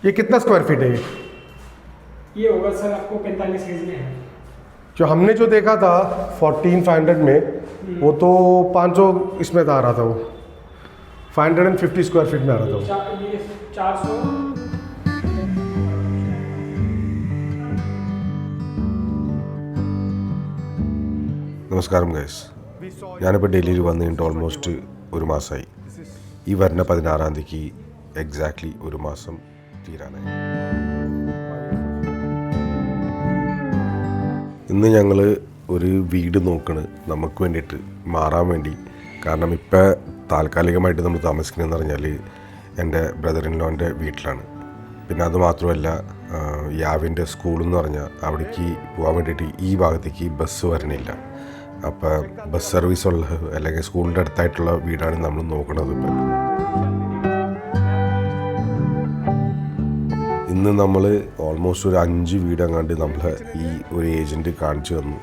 ये कितना square feet है ये होगा सर आपको 45 गज में है। जो हमने जो देखा था 14,500 में वो तो 500 इसमें आ रहा था, वो 550 स्क्वायर फीट में आ रहा था वो। ये 400। നമസ്കാരം ഗൈസ്, ഞാനിപ്പോൾ ഡൽഹിയിൽ വന്നിട്ട് ഓൾമോസ്റ്റ് ഒരു മാസമായി. ഈ വരുന്ന 16-ാം തീയതിക്ക് എക്സാക്ട്ലി ഒരു മാസം തീരാനായി. ഇന്ന് ഞങ്ങൾ ഒരു വീട് നോക്കണ് നമുക്ക് വേണ്ടിയിട്ട് മാറാൻ വേണ്ടി. കാരണം ഇപ്പോൾ താൽക്കാലികമായിട്ട് നമ്മൾ താമസിക്കുന്നതെന്ന് പറഞ്ഞാൽ എൻ്റെ ബ്രദർ ഇൻ ലോൻ്റെ വീട്ടിലാണ്. പിന്നെ അത് മാത്രമല്ല, യാവിൻ്റെ സ്കൂളെന്ന് പറഞ്ഞാൽ അവിടേക്ക് പോകാൻ വേണ്ടിയിട്ട് ഈ ഭാഗത്തേക്ക് ബസ് വരണില്ല. അപ്പോൾ ബസ് സർവീസ് ഉള്ള അല്ലെങ്കിൽ സ്കൂളിൻ്റെ അടുത്തായിട്ടുള്ള വീടാണ് നമ്മൾ നോക്കുന്നത്. ഇപ്പം ഇന്ന് നമ്മൾ ഓൾമോസ്റ്റ് ഒരു 5 വീടങ്ങാണ്ട് നമ്മളെ ഈ ഒരു ഏജൻറ്റ് കാണിച്ചു തന്നു.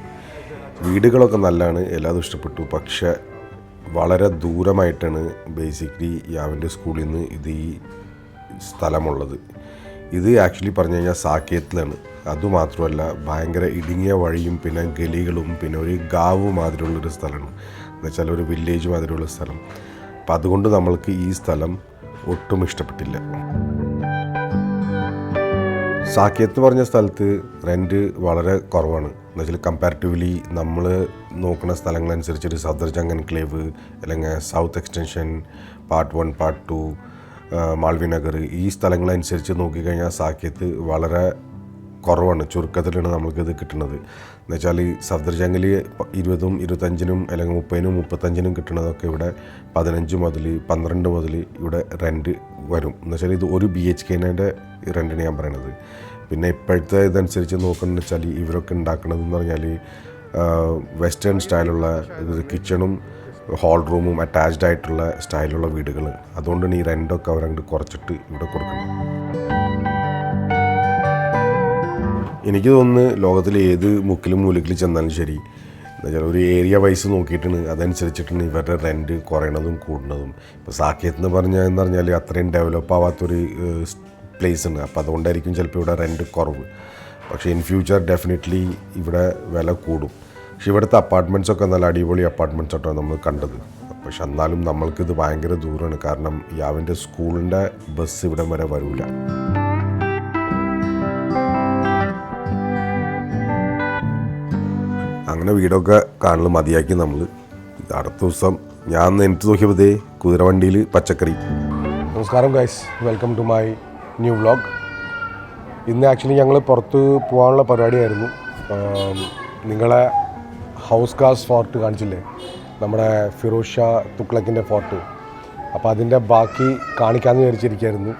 വീടുകളൊക്കെ നല്ലതാണ്, എല്ലാതും ഇഷ്ടപ്പെട്ടു. പക്ഷേ വളരെ ദൂരമായിട്ടാണ് ബേസിക്കലി യാവിൻ്റെ സ്കൂളിൽ നിന്ന് ഈ സ്ഥലമുള്ളത്. ഇത് ആക്ച്വലി പറഞ്ഞു കഴിഞ്ഞാൽ സാക്കേത്തിലാണ്. അതുമാത്രമല്ല, ഭയങ്കര ഇടുങ്ങിയ വഴിയും പിന്നെ ഗലികളും പിന്നെ ഒരു ഗാവ് മാതിരിയുള്ളൊരു സ്ഥലമാണ്. എന്നുവെച്ചാൽ ഒരു വില്ലേജ് മാതിരിയുള്ള സ്ഥലം. അപ്പം അതുകൊണ്ട് നമ്മൾക്ക് ഈ സ്ഥലം ഒട്ടും ഇഷ്ടപ്പെട്ടില്ല. സാക്കേത്ത് പറഞ്ഞ സ്ഥലത്ത് റെൻറ്റ് വളരെ കുറവാണ്. എന്നുവെച്ചാൽ കമ്പാരിറ്റീവ്ലി നമ്മൾ നോക്കുന്ന സ്ഥലങ്ങളനുസരിച്ചൊരു സഫ്ദർജംഗ് എൻക്ലേവ് അല്ലെങ്കിൽ സൗത്ത് എക്സ്റ്റൻഷൻ പാർട്ട് 1 പാർട്ട് 2 മാൾവിനഗർ, ഈ സ്ഥലങ്ങളനുസരിച്ച് നോക്കിക്കഴിഞ്ഞാൽ സാക്കേത്ത് വളരെ കുറവാണ്, ചുരുക്കത്തിലാണ് നമ്മൾക്കിത് കിട്ടുന്നത്. എന്നുവെച്ചാൽ സഫ്ദർജംഗിൽ 20-ഉം 25-നും അല്ലെങ്കിൽ 30-നും 35-നും കിട്ടുന്നതൊക്കെ ഇവിടെ 15 മുതൽ 12 മുതൽ ഇവിടെ റെൻറ്റ് വരും. എന്നുവെച്ചാൽ ഇത് ഒരു BHKൻ്റെ റെൻറ്റിന് ഞാൻ പറയണത്. പിന്നെ ഇപ്പോഴത്തെ ഇതനുസരിച്ച് നോക്കുകയെന്ന് വെച്ചാൽ ഇവരൊക്കെ ഉണ്ടാക്കണതെന്ന് പറഞ്ഞാൽ വെസ്റ്റേൺ സ്റ്റൈലുള്ള കിച്ചണും ഹോൾ റൂമും അറ്റാച്ച്ഡ് ആയിട്ടുള്ള സ്റ്റൈലുള്ള വീടുകൾ. അതുകൊണ്ടാണ് ഈ റെൻ്റൊക്കെ അവരങ്ങോട്ട് കുറച്ചിട്ട് ഇവിടെ കൊടുക്കുന്നത്. എനിക്ക് തോന്നുന്നു ലോകത്തിലെ ഏത് മുക്കിലും മൂലക്കിൽ ചെന്നാലും ശരി, എന്നുവെച്ചാൽ ഒരു ഏരിയ വൈസ് നോക്കിയിട്ടാണ് അതനുസരിച്ചിട്ടാണ് ഇവരുടെ റെൻറ്റ് കുറയണതും കൂടുന്നതും. ഇപ്പോൾ സാക്കേത്ത് എന്ന് പറഞ്ഞാൽ അത്രയും ഡെവലപ്പ് ആവാത്തൊരു പ്ലേസ് ഉണ്ട്. അപ്പോൾ അതുകൊണ്ടായിരിക്കും ചിലപ്പോൾ ഇവിടെ റെൻറ്റ് കുറവ്. പക്ഷേ ഇൻ ഫ്യൂച്ചർ ഡെഫിനറ്റ്ലി ഇവിടെ വില കൂടും. പക്ഷെ ഇവിടുത്തെ അപ്പാർട്ട്മെൻറ്റ്സൊക്കെ നല്ല അടിപൊളി അപ്പാർട്ട്മെൻറ്റ്സൊക്കെ നമ്മൾ കണ്ടത്. പക്ഷെ എന്നാലും നമ്മൾക്കിത് ഭയങ്കര ദൂരമാണ്. കാരണം യാവിൻ്റെ സ്കൂളിൻ്റെ ബസ് ഇവിടെ വരെ വരില്ല. അങ്ങനെ വീടൊക്കെ കാണൽ മതിയാക്കി നമ്മൾ അടുത്ത ദിവസം ഞാൻ എനിക്ക് നോക്കിയപ്പോഴത്തേ കുതിരവണ്ടിയിൽ പച്ചക്കറി. നമസ്കാരം guys, welcome to my new vlog. ഇന്ന് ആക്ച്വലി ഞങ്ങൾ പുറത്ത് പോകാനുള്ള പരിപാടിയായിരുന്നു. നിങ്ങളെ ഹൗസ് കാസ് ഫോർട്ട് കാണിച്ചില്ലേ, നമ്മുടെ ഫിറോസ് ഷാ തുഗ്ലക്കിൻ്റെ ഫോർട്ട്. അപ്പോൾ അതിൻ്റെ ബാക്കി കാണിക്കാമെന്ന് വിചാരിച്ചിരിക്കുകയായിരുന്നു.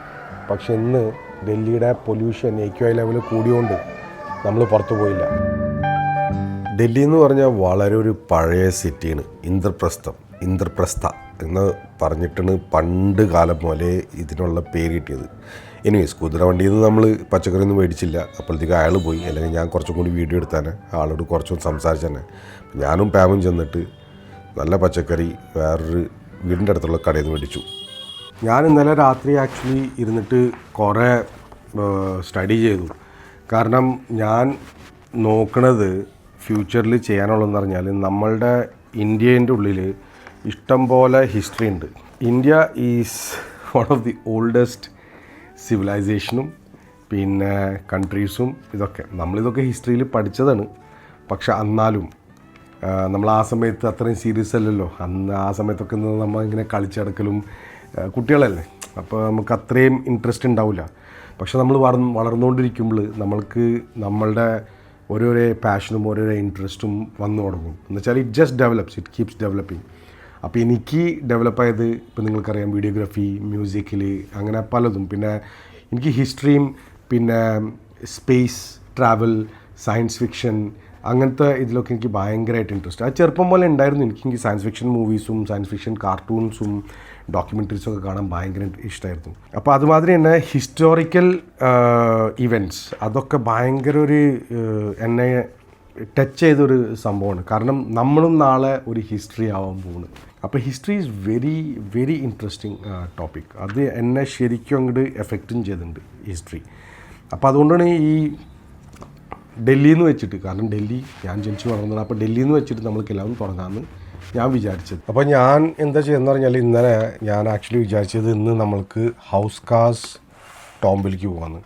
പക്ഷെ ഇന്ന് ഡൽഹിയുടെ പൊല്യൂഷൻ AQI ലെവൽ കൂടിയോണ്ട് നമ്മൾ പുറത്തു പോയില്ല. ഡൽഹി എന്ന് പറഞ്ഞാൽ വളരെ ഒരു പഴയ സിറ്റിയാണ്. ഇന്ദ്രപ്രസ്ഥ എന്ന് പറഞ്ഞിട്ടാണ് പണ്ട് കാലം പോലെ ഇതിനുള്ള പേര് കിട്ടിയത്. എനിവേസ്, കുതിരവണ്ടിയിൽ നിന്ന് നമ്മൾ പച്ചക്കറി ഒന്നും മേടിച്ചില്ല. അപ്പോഴത്തേക്ക് അയാൾ പോയി. അല്ലെങ്കിൽ ഞാൻ കുറച്ചും കൂടി വീഡിയോ എടുത്താനെ ആളോട് കുറച്ചും സംസാരിച്ചു തന്നെ. ഞാനും പാമും ചെന്നിട്ട് നല്ല പച്ചക്കറി വേറൊരു വീടിൻ്റെ അടുത്തുള്ള കടയിൽ നിന്ന് മേടിച്ചു. ഞാൻ ഇന്നലെ രാത്രി ആക്ച്വലി ഇരുന്നിട്ട് കുറേ സ്റ്റഡി ചെയ്തു. കാരണം ഞാൻ നോക്കണത് ഫ്യൂച്ചറിൽ ചെയ്യാനുള്ളതെന്ന് പറഞ്ഞാൽ നമ്മളുടെ ഇന്ത്യേൻ്റെ ഉള്ളിൽ ഇഷ്ടം പോലെ ഹിസ്റ്ററി ഉണ്ട്. India is one of the oldest സിവിലൈസേഷനും പിന്നെ കൺട്രീസും നമ്മളിതൊക്കെ ഹിസ്റ്ററിയിൽ പഠിച്ചതാണ്. പക്ഷെ എന്നാലും നമ്മൾ ആ സമയത്ത് അത്രയും സീരിയസ് അല്ലല്ലോ. ആ സമയത്തൊക്കെ നമ്മൾ ഇങ്ങനെ കളിച്ചടക്കലും കുട്ടികളല്ലേ, അപ്പോൾ നമുക്ക് അത്രയും ഇൻട്രസ്റ്റ് ഉണ്ടാവില്ല. പക്ഷെ നമ്മൾ വളർന്നുകൊണ്ടിരിക്കുമ്പോൾ നമ്മൾക്ക് നമ്മളുടെ ഓരോരോ പാഷനും ഓരോരോ ഇൻട്രസ്റ്റും വന്നു തുടങ്ങും. എന്നുവെച്ചാൽ ഇറ്റ് കീപ്സ് ഡെവലപ്പിങ്. അപ്പോൾ എനിക്ക് ഡെവലപ്പായത് ഇപ്പോൾ നിങ്ങൾക്കറിയാം വീഡിയോഗ്രാഫി, മ്യൂസിക്കിൽ, അങ്ങനെ പലതും. പിന്നെ എനിക്ക് ഹിസ്റ്ററിയും പിന്നെ സ്പേസ് ട്രാവൽ, സയൻസ് ഫിക്ഷൻ, അങ്ങനത്തെ ഇതിലൊക്കെ എനിക്ക് ഭയങ്കരമായിട്ട് ഇൻട്രസ്റ്റ്. അത് ചെറുപ്പം പോലെ ഉണ്ടായിരുന്നു. എനിക്ക് സയൻസ് ഫിക്ഷൻ മൂവീസും സയൻസ് ഫിക്ഷൻ കാർട്ടൂൺസും ഡോക്യുമെൻ്ററീസൊക്കെ കാണാൻ ഭയങ്കര ഇഷ്ടമായിരുന്നു. അപ്പോൾ അതുമാതിരി തന്നെ ഹിസ്റ്റോറിക്കൽ ഇവൻറ്റ്സ് അതൊക്കെ ഭയങ്കര ഒരു എന്നെ ടച്ച് ചെയ്തൊരു സംഭവമാണ്. കാരണം നമ്മളും നാളെ ഒരു ഹിസ്റ്ററി ആവാൻ പോകുന്നു. അപ്പോൾ history is very very interesting topic. അത് എന്നെ ശരിക്കും അങ്ങോട്ട് എഫക്റ്റും ചെയ്തിട്ടുണ്ട് ഹിസ്റ്ററി. അപ്പോൾ അതുകൊണ്ടാണ് ഈ ഡൽഹിയിൽ നിന്ന് വെച്ചിട്ട്, കാരണം ഡൽഹി ഞാൻ ജനിച്ചു വളർന്നത്, അപ്പോൾ ഡൽഹിയിൽ നിന്ന് വെച്ചിട്ട് നമ്മൾക്കെല്ലാം തുടങ്ങാമെന്ന് ഞാൻ വിചാരിച്ചത്. അപ്പോൾ ഞാൻ എന്താ ചെയ്യുന്നത് പറഞ്ഞാൽ ഇന്നലെ ഞാൻ ആക്ച്വലി വിചാരിച്ചത് ഇന്ന് നമ്മൾക്ക് ഹൗസ് കാസ് ടോംബിലേക്ക് പോകാമെന്ന്.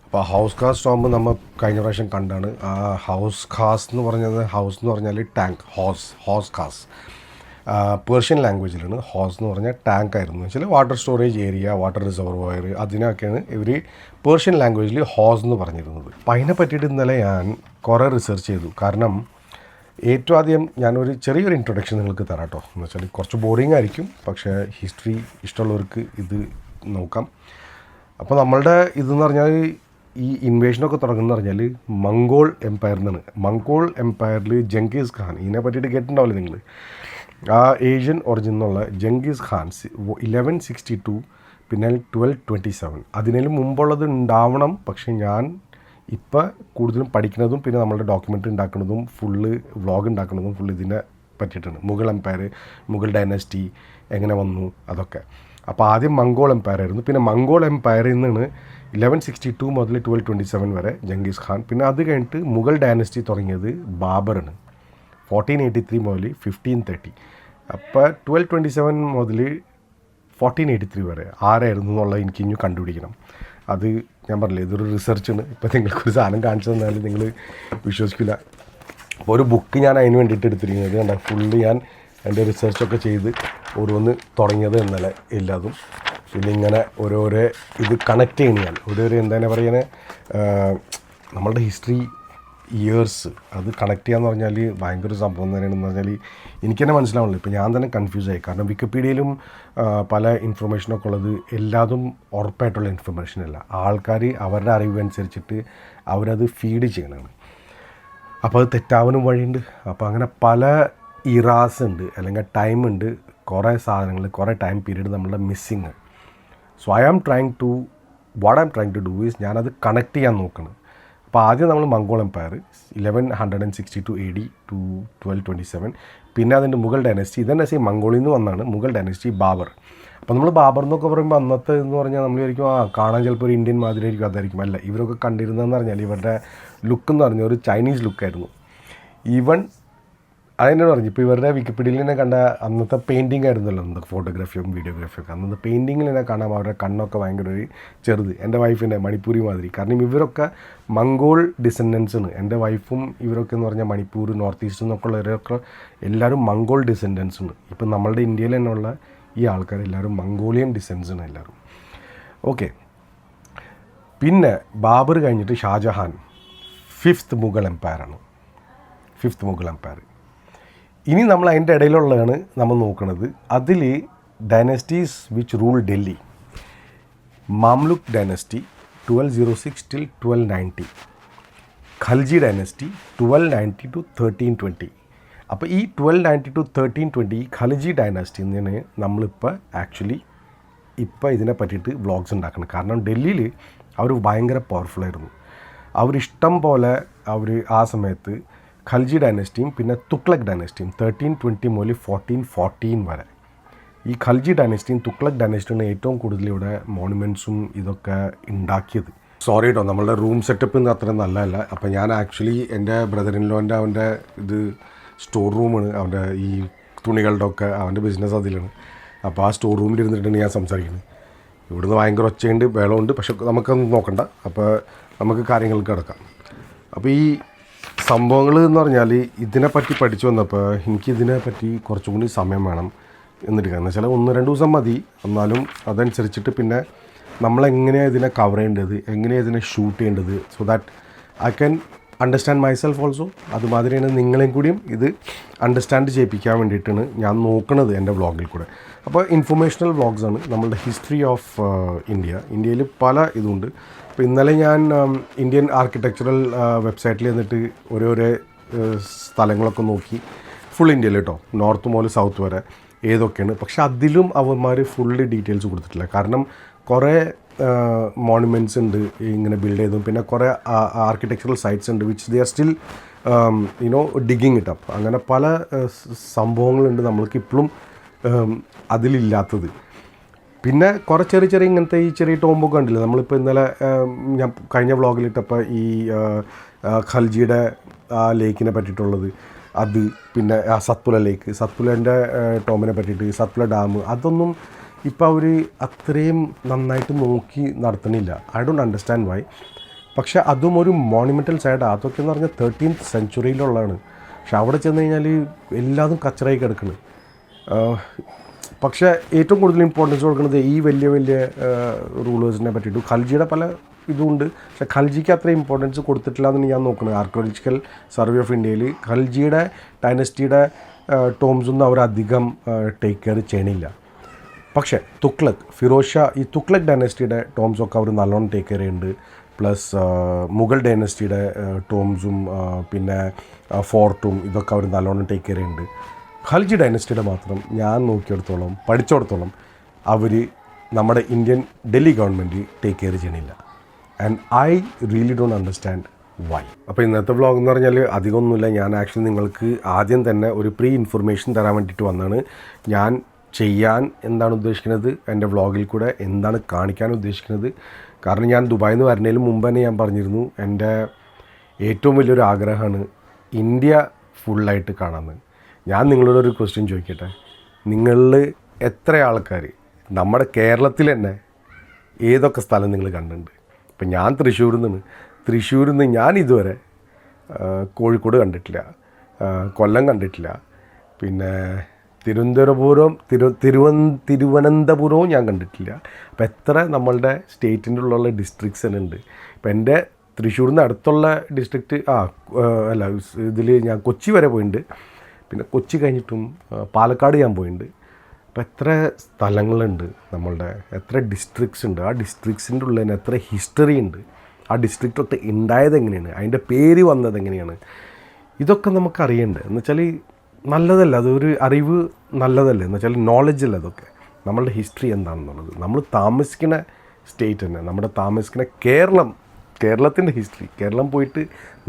അപ്പോൾ ഹൗസ് കാസ് ടോംബ് നമ്മൾ കഴിഞ്ഞ പ്രാവശ്യം കണ്ടാണ്. ആ ഹൗസ് കാസ് എന്ന് പറഞ്ഞാൽ ടാങ്ക്, ഹോസ് കാസ് പേർഷ്യൻ ലാംഗ്വേജിലാണ്. ഹോസ് എന്ന് പറഞ്ഞാൽ ടാങ്ക് ആയിരുന്നു വെച്ചാൽ water storage area, water reservoir, അതിനൊക്കെയാണ് ഇവർ പേർഷ്യൻ ലാംഗ്വേജിൽ ഹോസ് എന്ന് പറഞ്ഞിരുന്നത്. അപ്പം അതിനെ പറ്റിയിട്ട് ഇന്നലെ ഞാൻ കുറേ റിസർച്ച് ചെയ്തു. കാരണം ഏറ്റവും ആദ്യം ഞാനൊരു ചെറിയൊരു ഇൻട്രൊഡക്ഷൻ നിങ്ങൾക്ക് തരാം കേട്ടോ. എന്ന് വെച്ചാൽ കുറച്ച് ബോറിംഗ് ആയിരിക്കും, പക്ഷേ ഹിസ്റ്ററി ഇഷ്ടമുള്ളവർക്ക് ഇത് നോക്കാം. അപ്പോൾ നമ്മളുടെ ഇതെന്ന് പറഞ്ഞാൽ ഈ ഇൻവേഷനൊക്കെ തുടങ്ങുന്നത് പറഞ്ഞാൽ മംഗോൾ എംപയറിൽ നിന്നാണ്. മംഗോൾ എംപയറിൽ ജംഗീസ് ഖാൻ, ഇതിനെ പറ്റിയിട്ട് കേട്ടിട്ടുണ്ടാവില്ലേ നിങ്ങൾ? ആ ഏഷ്യൻ ഒറിജിൻ എന്നുള്ള ജംഗീസ് ഖാൻ 1162 പിന്നെ 1227 അതിനേലും മുമ്പുള്ളത് ഉണ്ടാവണം. പക്ഷേ ഞാൻ ഇപ്പോൾ കൂടുതലും പഠിക്കുന്നതും പിന്നെ നമ്മളുടെ ഡോക്യുമെൻ്ററി ഉണ്ടാക്കുന്നതും ഫുള്ള് വ്ളോഗ് ഉണ്ടാക്കുന്നതും ഫുള്ള് ഇതിനെ പറ്റിയിട്ടാണ്. മുഗൾ എംപയർ, മുഗൾ ഡൈനസ്റ്റി എങ്ങനെ വന്നു അതൊക്കെ. അപ്പോൾ ആദ്യം മംഗോൾ എംപയർ ആയിരുന്നു. പിന്നെ മംഗോൾ എംപയറിൽ നിന്നാണ് 1162 മുതൽ 1227 വരെ ജംഗീസ് ഖാൻ. പിന്നെ അത് കഴിഞ്ഞിട്ട് മുഗൾ ഡൈനസ്റ്റി തുടങ്ങിയത് ബാബറാണ് 1483 മുതൽ 1530. അപ്പോൾ 1227 മുതൽ 1483 വരെ ആരായിരുന്നു എന്നുള്ളത് എനിക്ക് ഇനി കണ്ടുപിടിക്കണം. അത് ഞാൻ പറഞ്ഞില്ലേ, ഇതൊരു റിസർച്ചാണ്. ഇപ്പോൾ നിങ്ങൾക്കൊരു സാധനം കാണിച്ചു തന്നാൽ നിങ്ങൾ വിശ്വസിക്കില്ല. അപ്പോൾ ഒരു ബുക്ക് ഞാൻ അതിന് വേണ്ടിയിട്ട് എടുത്തിരിക്കുന്നത് കണ്ട, ഫുള്ള് ഞാൻ എൻ്റെ റിസർച്ചൊക്കെ ചെയ്ത് ഓരോന്ന് തുടങ്ങിയത് ഇന്നലെ എല്ലാതും. പിന്നെ ഇങ്ങനെ ഓരോരോ ഇത് കണക്ട് ചെയ്യണം ഞാൻ ഓരോരോ എന്താണ് പറയുന്നത്, നമ്മളുടെ ഹിസ്റ്ററി ഇയേഴ്സ് അത് കണക്ട് ചെയ്യാന്ന് പറഞ്ഞാൽ ഭയങ്കര സംഭവം തന്നെയാണെന്ന് പറഞ്ഞാൽ എനിക്ക് തന്നെ മനസ്സിലാവുന്നില്ല. ഇപ്പോൾ ഞാൻ തന്നെ കൺഫ്യൂസായി. കാരണം വിക്കിപീഡിയയിലും പല ഇൻഫർമേഷനൊക്കെ ഉള്ളത് എല്ലാതും ഉറപ്പായിട്ടുള്ള ഇൻഫർമേഷനല്ല. ആൾക്കാർ അവരുടെ അറിവ് അനുസരിച്ചിട്ട് അവരത് ഫീഡ് ചെയ്യണമാണ്. അപ്പോൾ അത് തെറ്റാവാനും വഴിയുണ്ട്. അപ്പോൾ അങ്ങനെ പല ഇറാസ് ഉണ്ട്, അല്ലെങ്കിൽ ടൈം ഉണ്ട്, കുറേ സാധനങ്ങൾ, കുറേ ടൈം പീരീഡ് നമ്മളുടെ missing. So what I am trying to do is ഞാനത് കണക്ട് ചെയ്യാൻ നോക്കണം. അപ്പോൾ ആദ്യം നമ്മൾ മംഗോൾ എംപയർ 1162 AD to 1227, പിന്നെ അതിൻ്റെ മുഗൾ ഡൈനസ്റ്റി, ഇതന്നെ മംഗോളിൽ നിന്ന് വന്നാണ് മുഗൾ ഡൈനസ്റ്റി, ബാബർ. അപ്പോൾ നമ്മൾ ബാബർ എന്നൊക്കെ പറയുമ്പോൾ അന്നത്തെ എന്ന് പറഞ്ഞാൽ നമ്മൾ വിചാരിക്കും കാണാൻ ചിലപ്പോൾ ഒരു ഇന്ത്യൻ മാതിരി ആയിരിക്കും, അതായിരിക്കും. അല്ല, ഇവരൊക്കെ കണ്ടിരുന്നതെന്ന് പറഞ്ഞാൽ ഇവരുടെ ലുക്ക് എന്ന് പറഞ്ഞാൽ ഒരു ചൈനീസ് ലുക്കായിരുന്നു. ഈവൻ അതെന്നോട് പറഞ്ഞു, ഇപ്പോൾ ഇവരുടെ വിക്കിപീഡിയയിൽ തന്നെ കണ്ട അന്നത്തെ പെയിൻറ്റിങ് ആയിരുന്നല്ലോ, അന്നത്തെ ഫോട്ടോഗ്രാഫിയും വീഡിയോഗ്രാഫിയൊക്കെ. അന്നത്തെ പെയിൻറ്റിങ്ങിൽ തന്നെ കാണാം അവരുടെ കണ്ണൊക്കെ ഭയങ്കര ഒരു ചെറുത്, എൻ്റെ വൈഫിൻ്റെ മണിപ്പൂരി മാതിരി. കാരണം ഇവരൊക്കെ മംഗോൾ ഡിസെൻഡൻസാണ്. എൻ്റെ വൈഫും ഇവരൊക്കെ എന്ന് പറഞ്ഞാൽ മണിപ്പൂർ, നോർത്ത് ഈസ്റ്റ് എന്നൊക്കെ ഉള്ളവരൊക്കെ എല്ലാവരും മംഗോൾ ഡിസെൻഡൻസാണ്. ഇപ്പം നമ്മളുടെ ഇന്ത്യയിൽ തന്നെയുള്ള ഈ ആൾക്കാർ എല്ലാവരും മംഗോളിയൻ ഡിസെൻഡൻസാണ് എല്ലാവരും. ഓക്കെ, പിന്നെ ബാബർ കഴിഞ്ഞിട്ട് ഷാജഹാൻ 5th മുഗൾ എംപയറാണ്. 5th Mughal empire. ഇനി നമ്മൾ അതിൻ്റെ ഇടയിലുള്ളതാണ് നമ്മൾ നോക്കുന്നത്. അതിൽ dynasties which rule Delhi. Mamluk dynasty 1206 till 1290. Khalji dynasty 1290 to 1320. അപ്പോൾ ഈ 1290 to 1320 ഖൽജി ഡൈനസ്റ്റി എന്നാണ് നമ്മളിപ്പോൾ ആക്ച്വലി ഇതിനെ പറ്റിയിട്ട് വ്ളോഗ്സ് ഉണ്ടാക്കണം. കാരണം ഡൽഹിയിൽ അവർ ഭയങ്കര പവർഫുള്ളായിരുന്നു. അവരിഷ്ടം പോലെ അവർ ആ സമയത്ത് ഖൽജി ഡൈനസ്റ്റിയും പിന്നെ തുഗ്ലക് ഡൈനസ്റ്റിയും 1320 മുതൽ 1414 വരെ. ഈ ഖൽജി ഡൈനസ്റ്റിയും തുഗ്ലക് ഡൈനസ്റ്റിയാണ് ഏറ്റവും കൂടുതൽ ഇവിടെ മോണുമെൻറ്റ്സും ഇതൊക്കെ ഉണ്ടാക്കിയത്. സോറി കേട്ടോ, നമ്മളുടെ റൂം സെറ്റപ്പ് ഇന്ന് അത്ര നല്ലതല്ല. അപ്പോൾ ഞാൻ ആക്ച്വലി എൻ്റെ ബ്രദറിൻലോൻ്റെ അവൻ്റെ ഇത് സ്റ്റോർ റൂമാണ്, അവൻ്റെ ഈ തുണികളുടെ ഒക്കെ അവൻ്റെ ബിസിനസ് അതിലാണ്. അപ്പോൾ ആ സ്റ്റോർ റൂമിൽ ഇരുന്നിട്ടാണ് ഞാൻ സംസാരിക്കുന്നത്. ഇവിടുന്ന് ഭയങ്കര ഒച്ചയുണ്ട്, വെള്ളമുണ്ട്, പക്ഷെ നമുക്കൊന്നും നോക്കണ്ട. അപ്പോൾ നമുക്ക് കാര്യങ്ങൾക്ക് കിടക്കാം. അപ്പോൾ ഈ സംഭവങ്ങൾ എന്ന് പറഞ്ഞാൽ ഇതിനെപ്പറ്റി പഠിച്ചു വന്നപ്പോൾ എനിക്കിതിനെപ്പറ്റി കുറച്ചും കൂടി സമയം വേണം എന്നെടുക്കുക. എന്ന് വെച്ചാൽ 1-2 ദിവസം മതി. എന്നാലും അതനുസരിച്ചിട്ട് പിന്നെ നമ്മളെങ്ങനെയാണ് ഇതിനെ കവർ ചെയ്യേണ്ടത്, എങ്ങനെയാണ് ഇതിനെ ഷൂട്ട് ചെയ്യേണ്ടത്, so that I can understand myself also. അതുമാതിരിയാണ് നിങ്ങളെയും കൂടിയും ഇത് അണ്ടർസ്റ്റാൻഡ് ചെയ്യിപ്പിക്കാൻ വേണ്ടിയിട്ടാണ് ഞാൻ നോക്കുന്നത് എൻ്റെ വ്ളോഗിൽ കൂടെ. അപ്പോൾ ഇൻഫർമേഷണൽ വ്ളോഗ്സാണ് നമ്മളുടെ ഹിസ്റ്ററി ഓഫ് ഇന്ത്യയിൽ പല ഇതുണ്ട്. അപ്പോൾ ഇന്നലെ ഞാൻ ഇന്ത്യൻ ആർക്കിടെക്ചറൽ വെബ്സൈറ്റിൽ എന്നിട്ട് ഓരോരോ സ്ഥലങ്ങളൊക്കെ നോക്കി. ഫുൾ ഇന്ത്യയിൽ കേട്ടോ, നോർത്ത് മുതൽ സൗത്ത് വരെ ഏതൊക്കെയാണ്. പക്ഷെ അതിലും അവന്മാർ ഫുള്ള് ഡീറ്റെയിൽസ് കൊടുത്തിട്ടില്ല. കാരണം കുറേ മോണുമെൻറ്റ്സ് ഉണ്ട് ഇങ്ങനെ ബിൽഡ് ചെയ്തും, പിന്നെ കുറേ ആർക്കിടെക്ചറൽ സൈറ്റ്സ് ഉണ്ട് which they are still digging it up. അങ്ങനെ പല സംഭവങ്ങളുണ്ട് നമ്മൾക്ക് ഇപ്പോഴും അതിലില്ലാത്തത്. പിന്നെ കുറേ ചെറിയ ചെറിയ ഇങ്ങനത്തെ ഈ ചെറിയ ടോമ്പൊക്കെ കണ്ടില്ല നമ്മളിപ്പോൾ ഇന്നലെ ഞാൻ കഴിഞ്ഞ വ്ളോഗിലിട്ടപ്പോൾ ഈ ഖൽജിയുടെ ആ ലേക്കിനെ പറ്റിയിട്ടുള്ളത്, അത് പിന്നെ ആ സത്പുല ലേക്ക്, സത്പുലേൻ്റെ ടോമിനെ പറ്റിയിട്ട്, സത്പുല ഡാം, അതൊന്നും ഇപ്പോൾ അവർ അത്രയും നന്നായിട്ട് നോക്കി നടത്തണില്ല. I don't understand why. പക്ഷേ അതും ഒരു മോണിമെൻ്റൽ സൈഡ്, അതൊക്കെ എന്ന് പറഞ്ഞാൽ 13th സെഞ്ച്വറിയിലുള്ളതാണ്. പക്ഷെ അവിടെ ചെന്ന് കഴിഞ്ഞാൽ എല്ലാതും കച്ചറായി കിടക്കുന്നു. പക്ഷേ ഏറ്റവും കൂടുതൽ ഇമ്പോർട്ടൻസ് കൊടുക്കുന്നത് ഈ വലിയ വലിയ റൂളേഴ്സിനെ പറ്റിയിട്ടും ഖൽജിയുടെ പല ഇതുമുണ്ട്. പക്ഷേ ഖൽജിക്ക് അത്ര ഇമ്പോർട്ടൻസ് കൊടുത്തിട്ടില്ല എന്നാണ് ഞാൻ നോക്കുന്നത്. ആർക്കിയോളജിക്കൽ സർവേ ഓഫ് ഇന്ത്യയിൽ ഖൽജിയുടെ ഡൈനസ്റ്റിയുടെ ടോംസൊന്നും അവരധികം ടേക്ക് കെയർ ചെയ്യണില്ല. പക്ഷേ തുഗ്ലക്, ഫിറോസ് ഷാ, ഈ തുഗ്ലക് ഡൈനസ്റ്റിയുടെ ടോംസൊക്കെ അവർ നല്ലോണം ടേക്ക് കെയർ ചെയ്യുന്നുണ്ട്. പ്ലസ് മുഗൾ ഡൈനസ്റ്റിയുടെ ടോംസും പിന്നെ ഫോർട്ടും ഇതൊക്കെ അവർ നല്ലോണം ടേക്ക് കെയർ ചെയ്യുന്നുണ്ട്. ഖൽജി ഡൈനസ്റ്റിയുടെ മാത്രം ഞാൻ നോക്കിയെടുത്തോളം പഠിച്ചിടത്തോളം അവർ നമ്മുടെ Indian Delhi government take care ചെയ്യണില്ല. And I really don't understand why. അപ്പോൾ ഇന്നത്തെ വ്ളോഗ് എന്ന് പറഞ്ഞാൽ അധികമൊന്നുമില്ല. ഞാൻ ആക്ച്വലി നിങ്ങൾക്ക് ആദ്യം തന്നെ ഒരു പ്രീ ഇൻഫർമേഷൻ തരാൻ വേണ്ടിയിട്ട് വന്നതാണ്. ഞാൻ ചെയ്യാൻ എന്താണ് ഉദ്ദേശിക്കുന്നത്, എൻ്റെ വ്ളോഗിൽ കൂടെ എന്താണ് കാണിക്കാൻ ഉദ്ദേശിക്കുന്നത്. കാരണം ഞാൻ ദുബായിൽ നിന്ന് വരുന്നതിന് മുമ്പ് തന്നെ ഞാൻ പറഞ്ഞിരുന്നു, എൻ്റെ ഏറ്റവും വലിയൊരു ആഗ്രഹമാണ് ഇന്ത്യ ഫുള്ളായിട്ട് കാണാമെന്ന്. ഞാൻ നിങ്ങളോടൊരു ക്വസ്റ്റ്യൻ ചോദിക്കട്ടെ, നിങ്ങളിൽ എത്ര ആൾക്കാർ നമ്മുടെ കേരളത്തിൽ തന്നെ ഏതൊക്കെ സ്ഥലം നിങ്ങൾ കണ്ടിട്ടുണ്ട്? ഇപ്പം ഞാൻ തൃശ്ശൂരിൽ നിന്ന് ഞാൻ ഇതുവരെ കോഴിക്കോട് കണ്ടിട്ടില്ല, കൊല്ലം കണ്ടിട്ടില്ല, പിന്നെ തിരുവനന്തപുരവും ഞാൻ കണ്ടിട്ടില്ല. അപ്പോൾ എത്ര നമ്മളുടെ സ്റ്റേറ്റിൻ്റെ ഉള്ള ഡിസ്ട്രിക്ട്സ് തന്നെ ഉണ്ട്. ഇപ്പം എൻ്റെ തൃശ്ശൂരിൽ നിന്ന് അടുത്തുള്ള ഡിസ്ട്രിക്റ്റ് ഇതിൽ ഞാൻ കൊച്ചി വരെ പോയിട്ടുണ്ട്. പിന്നെ കൊച്ചി കഴിഞ്ഞിട്ടും പാലക്കാട് ഞാൻ പോയിട്ടുണ്ട്. അപ്പോൾ എത്ര സ്ഥലങ്ങളുണ്ട് നമ്മളുടെ, എത്ര ഡിസ്ട്രിക്ട്സ് ഉണ്ട്. ആ ഡിസ്ട്രിക്ട്സിൻ്റെ ഉള്ളിൽ എത്ര ഹിസ്റ്ററി ഉണ്ട്, ആ ഡിസ്ട്രിക്റ്റൊക്കെ ഉണ്ടായത് എങ്ങനെയാണ്, അതിൻ്റെ പേര് വന്നത് എങ്ങനെയാണ്, ഇതൊക്കെ നമുക്ക് അറിയണ്ടേ. എന്ന് വെച്ചാൽ നല്ലതല്ല, അതൊരു അറിവ് നല്ലതല്ലേ, എന്ന് വെച്ചാൽ നോളജ് അല്ല അതൊക്കെ. നമ്മളുടെ ഹിസ്റ്ററി എന്താണെന്നുള്ളത്, നമ്മൾ താമസിക്കുന്ന സ്റ്റേറ്റ് തന്നെ, നമ്മുടെ താമസിക്കുന്ന കേരളത്തിൻ്റെ ഹിസ്റ്ററി, കേരളം പോയിട്ട്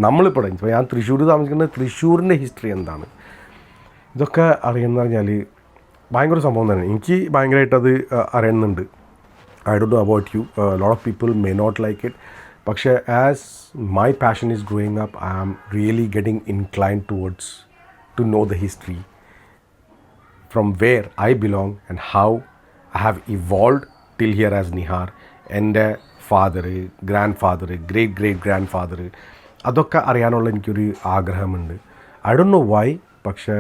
നമ്മളിപ്പോൾ ഇപ്പോൾ ഞാൻ തൃശ്ശൂർ താമസിക്കുന്നത്, തൃശ്ശൂരിൻ്റെ ഹിസ്റ്ററി എന്താണ്, ഇതൊക്കെ അറിയുമെന്ന് പറഞ്ഞാൽ ഭയങ്കര സംഭവം തന്നെ. എനിക്ക് ഭയങ്കരമായിട്ട് അത് അറിയുന്നുണ്ട്. I don't know about you, lot of people may not like it. പക്ഷേ as my passion is growing up, I am really getting inclined towards to know the history from where I belong and how I have evolved till here as Nihar. എൻ്റെ father, grandfather, great grandfather, അതൊക്കെ അറിയാനുള്ള എനിക്കൊരു ആഗ്രഹമുണ്ട്. I don't know why. പക്ഷേ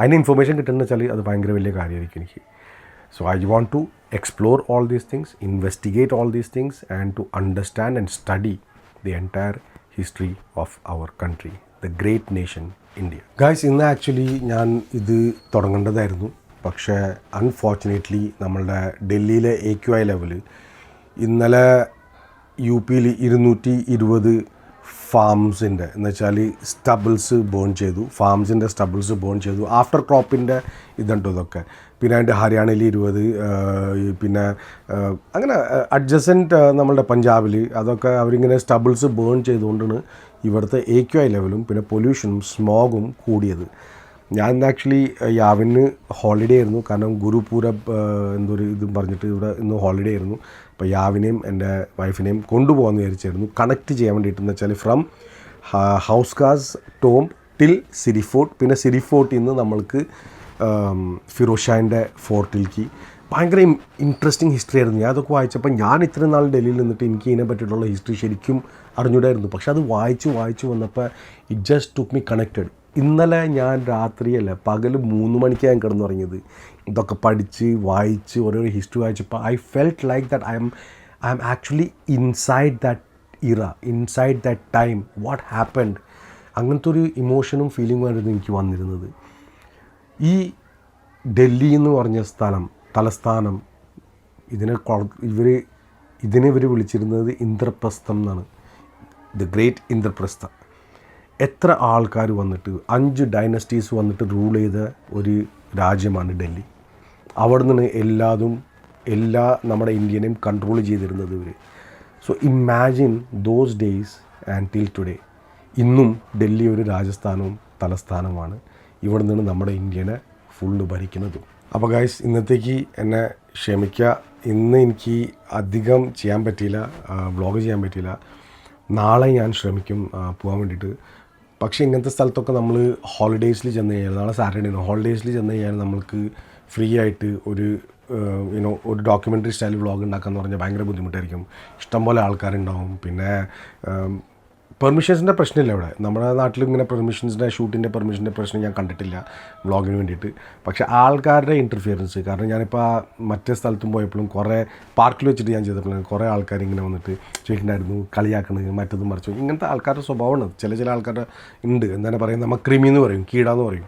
അതിന് information കിട്ടുന്നത് വെച്ചാൽ അത് ഭയങ്കര വലിയ കാര്യമായിരിക്കും എനിക്ക്. So I want to explore all these things, investigate all these things and to understand and study the entire history of our country, the great nation India. Guys, ഇന്ന് ആക്ച്വലി ഞാൻ ഇത് തുടങ്ങേണ്ടതായിരുന്നു. പക്ഷേ അൺഫോർച്ചുനേറ്റ്ലി നമ്മളുടെ ഡൽഹിയിലെ AQI ലെവൽ ഇന്നലെ UP-ൽ 220 ഫാംസിൻ്റെ എന്ന് വെച്ചാൽ സ്റ്റബിൾസ് burn ചെയ്തു, ഫാംസിൻ്റെ സ്റ്റബിൾസ് ബേൺ ചെയ്തു. ആഫ്റ്റർ ക്രോപ്പിൻ്റെ ഇതുണ്ടോ ഇതൊക്കെ. പിന്നെ അതിൻ്റെ ഹരിയാനയിൽ 20, പിന്നെ അങ്ങനെ അഡ്ജസൻറ്റ് നമ്മളുടെ പഞ്ചാബിൽ അതൊക്കെ അവരിങ്ങനെ സ്റ്റബിൾസ് ബേൺ ചെയ്തുകൊണ്ടാണ് ഇവിടുത്തെ AQI ലെവലും പിന്നെ പൊല്യൂഷനും സ്മോഗും കൂടിയത്. ഞാൻ ആക്ച്വലി യാവിന് ഹോളിഡേ ആയിരുന്നു, കാരണം ഗുരുപൂരബ് എന്തൊരു ഇതും പറഞ്ഞിട്ട് ഇവിടെ ഇന്ന് ഹോളിഡേ ആയിരുന്നു. അപ്പോൾ യാവിനെയും എൻ്റെ വൈഫിനെയും കൊണ്ടുപോകാമെന്ന് വിചാരിച്ചായിരുന്നു, കണക്ട് ചെയ്യാൻ വേണ്ടിയിട്ടെന്ന് വെച്ചാൽ from ഹൗസ്കാസ് Tom till Siri fort. പിന്നെ സിരി ഫോർട്ടിൽ നിന്ന് നമ്മൾക്ക് ഫിറോസ് ഷാൻ്റെ ഫോർട്ടിലേക്ക്. ഭയങ്കര ഇൻട്രസ്റ്റിംഗ് ഹിസ്റ്ററി ആയിരുന്നു. ഞാൻ അതൊക്കെ വായിച്ചപ്പോൾ ഞാൻ ഇത്രയും നാൾ ഡൽഹിയിൽ നിന്നിട്ട് എനിക്ക് ഇതിനെ പറ്റിയിട്ടുള്ള ഹിസ്റ്ററി ശരിക്കും അറിഞ്ഞൂടായിരുന്നു. പക്ഷെ അത് വായിച്ച് വന്നപ്പോൾ it just took me connected. ഇന്നലെ ഞാൻ രാത്രിയല്ല, പകൽ 3 മണിക്ക് ഞാൻ കിടന്നുറങ്ങിയത്. ഇതൊക്കെ പഠിച്ച് വായിച്ച് ഓരോരോ ഹിസ്റ്ററി വായിച്ചപ്പോൾ I felt like that I am actually inside that era, inside that time, what happened. അങ്ങനത്തെ ഒരു ഇമോഷനും ഫീലിംഗും ആയിരുന്നു എനിക്ക് വന്നിരുന്നത്. ഈ ഡൽഹി എന്ന് പറഞ്ഞ തലസ്ഥാനം ഇവർ വിളിച്ചിരുന്നത് ഇന്ദ്രപ്രസ്ഥം എന്നാണ്, ദ ഗ്രേറ്റ് ഇന്ദ്രപ്രസ്ഥ. എത്ര ആൾക്കാർ വന്നിട്ട് 5 ഡൈനസ്റ്റീസ് വന്നിട്ട് റൂൾ ചെയ്ത ഒരു രാജ്യമാണ് ഡൽഹി. അവിടെ നിന്ന് എല്ലാ നമ്മുടെ ഇന്ത്യനെയും കൺട്രോൾ ചെയ്തിരുന്നത് ഇവർ. So imagine those days and till today. ഇന്നും ഡൽഹി ഒരു രാജസ്ഥാനവും തലസ്ഥാനമാണ്. ഇവിടെ നിന്ന് നമ്മുടെ ഇന്ത്യനെ ഫുള്ള് ഭരിക്കുന്നതും. അപ്പോൾ ഗൈസ്, ഇന്നത്തേക്ക് എന്നെ ക്ഷമിക്കുക. ഇന്ന് എനിക്ക് അധികം ചെയ്യാൻ പറ്റിയില്ല, വ്ളോഗ് ചെയ്യാൻ പറ്റിയില്ല. നാളെ ഞാൻ ശ്രമിക്കും പോകാൻ വേണ്ടിയിട്ട്. പക്ഷേ ഇങ്ങനത്തെ സ്ഥലത്തൊക്കെ നമ്മൾ ഹോളിഡേയ്സിൽ ചെന്ന് കഴിഞ്ഞാൽ, നാളെ സാറ്റർഡേ ആണ്, ഹോളിഡേയ്സിൽ ചെന്ന് കഴിഞ്ഞാൽ നമ്മൾക്ക് ഫ്രീ ആയിട്ട് ഒരു ഒരു ഡോക്യുമെൻ്ററി സ്റ്റൈൽ വ്ളോഗ് ഉണ്ടാക്കാമെന്ന് പറഞ്ഞാൽ ഭയങ്കര ബുദ്ധിമുട്ടായിരിക്കും. ഇഷ്ടംപോലെ ആൾക്കാരുണ്ടാവും. പിന്നെ പെർമിഷൻസിൻ്റെ പ്രശ്നമില്ല ഇവിടെ. നമ്മുടെ നാട്ടിൽ ഇങ്ങനെ ഷൂട്ടിൻ്റെ പെർമിഷൻ്റെ പ്രശ്നം ഞാൻ കണ്ടിട്ടില്ല വ്ളോഗിന് വേണ്ടിയിട്ട്. പക്ഷേ ആൾക്കാരുടെ ഇൻ്റർഫിയറൻസ്, കാരണം ഞാനിപ്പോൾ മറ്റേ സ്ഥലത്തും പോയപ്പോഴും കുറേ പാർക്കിൽ വെച്ചിട്ട് ഞാൻ ചെയ്തപ്പോഴും കുറേ ആൾക്കാർ ഇങ്ങനെ വന്നിട്ട് ചോദിക്കുന്നുണ്ടായിരുന്നു, കളിയാക്കണത് മറ്റതും മറിച്ചു. ഇങ്ങനത്തെ ആൾക്കാരുടെ സ്വഭാവമാണ്. ചില ആൾക്കാരുടെ ഉണ്ട്, എന്താണ് പറയുക, നമ്മൾ ക്രിമിന്ന് പറയും, കീടാന്ന് പറയും.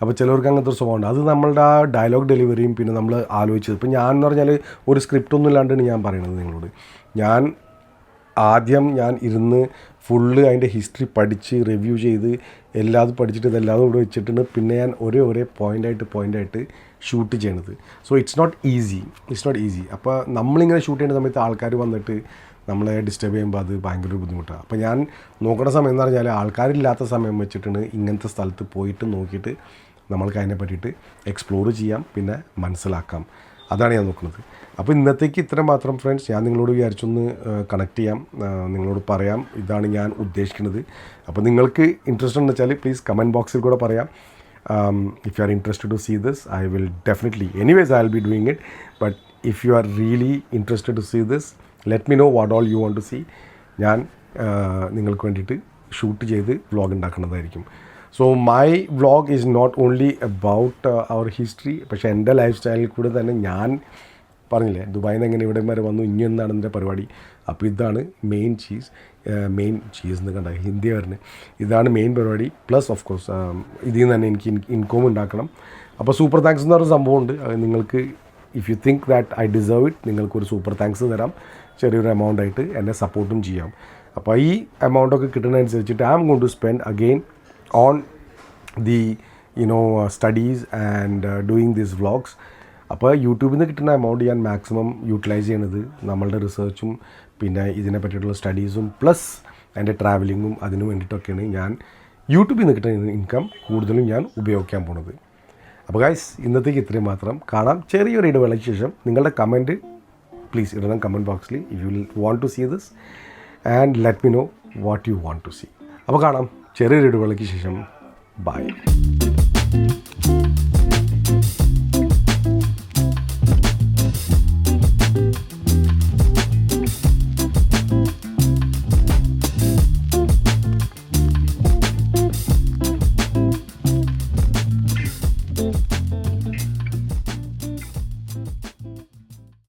അപ്പോൾ ചിലവർക്ക് അങ്ങനത്തെ ഒരു സ്വഭാവമുണ്ട്. അത് നമ്മളുടെ ആ ഡയലോഗ് ഡെലിവറിയും പിന്നെ നമ്മൾ ആലോചിച്ചത്. ഇപ്പം ഞാൻ എന്ന് പറഞ്ഞാൽ ഒരു സ്ക്രിപ്റ്റൊന്നും ഇല്ലാണ്ടാണ് ഞാൻ പറയുന്നത് നിങ്ങളോട്. ആദ്യം ഞാൻ ഇരുന്ന് ഫുള്ള് അതിൻ്റെ ഹിസ്റ്ററി പഠിച്ച് റിവ്യൂ ചെയ്ത് എല്ലാതും പഠിച്ചിട്ട് ഇതെല്ലാതും ഇവിടെ വെച്ചിട്ടുണ്ട്. പിന്നെ ഞാൻ ഒരേ പോയിൻ്റായിട്ട് ഷൂട്ട് ചെയ്യണത്. So it's not easy. അപ്പോൾ നമ്മളിങ്ങനെ ഷൂട്ട് ചെയ്യുന്ന സമയത്ത് ആൾക്കാർ വന്നിട്ട് നമ്മളെ ഡിസ്റ്റർബ് ചെയ്യുമ്പോൾ അത് ഭയങ്കര ഒരു ബുദ്ധിമുട്ടാണ്. അപ്പോൾ ഞാൻ നോക്കുന്ന സമയം എന്ന് പറഞ്ഞാൽ ആൾക്കാരില്ലാത്ത സമയം വെച്ചിട്ടാണ് ഇങ്ങനത്തെ സ്ഥലത്ത് പോയിട്ട് നോക്കിയിട്ട് നമ്മൾക്ക് അതിനെ പറ്റിയിട്ട് എക്സ്പ്ലോർ ചെയ്യാം, പിന്നെ മനസ്സിലാക്കാം. അതാണ് ഞാൻ നോക്കുന്നത്. അപ്പോൾ ഇന്നത്തേക്ക് ഇത്ര മാത്രം ഫ്രണ്ട്സ്. ഞാൻ നിങ്ങളോട് വിചാരിച്ചൊന്ന് കണക്ട് ചെയ്യാം, നിങ്ങളോട് പറയാം, ഇതാണ് ഞാൻ ഉദ്ദേശിക്കുന്നത്. അപ്പോൾ നിങ്ങൾക്ക് ഇൻട്രസ്റ്റ് ഉണ്ടെന്ന് വെച്ചാൽ പ്ലീസ് കമൻറ്റ് ബോക്സിൽ കൂടെ പറയാം. If you are interested to see this, I will definitely, anyways I'll be doing it, but if you are really interested to see this, let me know what all you want to see. ഞാൻ നിങ്ങൾക്ക് വേണ്ടിയിട്ട് shoot ചെയ്ത് vlog ഉണ്ടാക്കുന്നതായിരിക്കും. So my vlog is not only about അവർ history, പക്ഷേ എൻ്റെ life സ്റ്റൈലിൽ കൂടെ തന്നെ ഞാൻ പറഞ്ഞില്ലേ ദുബായിൽ നിന്ന് എങ്ങനെ ഇവിടെ വരെ വന്നു, ഇനി എന്താണ് എൻ്റെ പരിപാടി. അപ്പോൾ ഇതാണ് മെയിൻ ചീസ് എന്ന് കണ്ട ഹിന്ദി വരുന്നത്, ഇതാണ് മെയിൻ പരിപാടി. പ്ലസ് ഓഫ് കോഴ്സ് ഇതിൽ നിന്ന് തന്നെ എനിക്ക് ഇൻകം ഉണ്ടാക്കണം. അപ്പോൾ സൂപ്പർ താങ്ക്സ് എന്ന് പറഞ്ഞ സംഭവമുണ്ട്. നിങ്ങൾക്ക് if you think that I deserve it, നിങ്ങൾക്കൊരു സൂപ്പർ താങ്ക്സ് തരാം, ചെറിയൊരു എമൗണ്ടായിട്ട് എന്നെ സപ്പോർട്ടും ചെയ്യാം. അപ്പോൾ ഈ എമൗണ്ടൊക്കെ കിട്ടുന്നതനുസരിച്ചിട്ട് I am going to spend again on the studies and doing these vlogs. അപ്പോൾ യൂട്യൂബിൽ നിന്ന് കിട്ടുന്ന എമൗണ്ട് ഞാൻ മാക്സിമം യൂട്ടിലൈസ് ചെയ്യണത് നമ്മളുടെ റിസർച്ചും പിന്നെ ഇതിനെ പറ്റിയിട്ടുള്ള സ്റ്റഡീസും പ്ലസ് എൻ്റെ ട്രാവലിങ്ങും അതിന് വേണ്ടിയിട്ടൊക്കെയാണ് ഞാൻ യൂട്യൂബിൽ നിന്ന് കിട്ടുന്ന ഇൻകം കൂടുതലും ഞാൻ ഉപയോഗിക്കാൻ പോണത്. അപ്പോൾ ഗൈസ്, ഇന്നത്തേക്ക് ഇത്രയും മാത്രം. കാണാം ചെറിയൊരു ഇടവേളയ്ക്ക് ശേഷം. നിങ്ങളുടെ കമൻറ്റ് പ്ലീസ് ഇടണം കമൻറ്റ് ബോക്സിൽ if you want to see this and let me know what you want to see. അപ്പോൾ കാണാം ചെറിയൊരു ഇടവേളയ്ക്ക് ശേഷം. ബൈ.